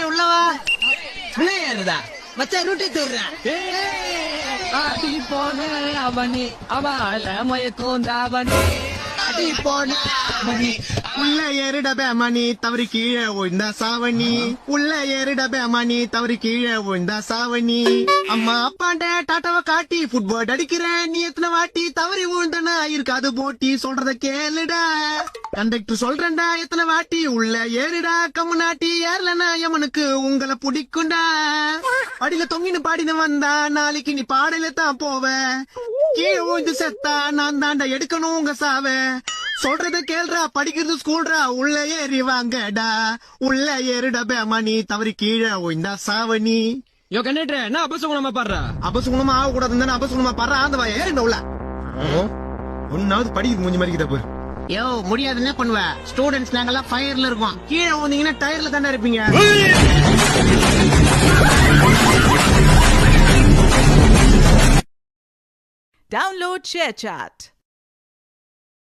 உள்ளவா விளையாடுதா மச்சா ரூட்டி தூர்றேன். போன அவனி அவள மயக்கோந்தாவனி போன அவனி உள்ள ஏறிடபே மணி தவறி கீழே விழுந்தா சாவணி. உள்ள ஏறிடபே மணி தவறி கீழே விழுந்தா சாவணி. அம்மா அப்பாண்ட டாட்டாவை காட்டி ஃபுட்பால் அடிக்கிறேன். நீ எத்தனை வாட்டி தவறி விழுந்தனா இருக்காது போட்டி சொல்றத கேளுடா. கண்டக்டர் சொல்றேன்டா எத்தனை வாட்டி உள்ள ஏறிடா. கம்முனாட்டி ஏறலனா எமனுக்கு உங்களை பிடிக்கும்டா. படியில தொங்கின்னு பாடினு வந்தா நாளைக்கு நீ பாடையில தான் போவ. கீழே விழுந்து செத்தா நான் தாண்டா எடுக்கணும் உங்க சாவ. சொல்றத கேள்றா படிக்கிறது ஸ்கூல்ரா. உள்ள ஏறி வாங்கடா. உள்ள ஏறிடபே மணி தவறி கீழே விழுந்தா சாவணி. யோ கண்டக்டர் என்ன அபசகுணமா பாடுறா? அபசகுணமா ஆக கூடாது அபசகுணமா பாடுறா. அந்த ஏறிண்ட உள்ள ஒன்னாவது படிக்குது மூஞ்சி மாதிரி போய். யோ முடியாது என்ன பண்ணுவ? ஸ்டூடெண்ட்ஸ் நாங்கெல்லாம் ஃபயர்ல இருக்கோம். கீழே வந்தீங்கன்னா டயர்ல தானே இருப்பீங்க. Download ShareChat.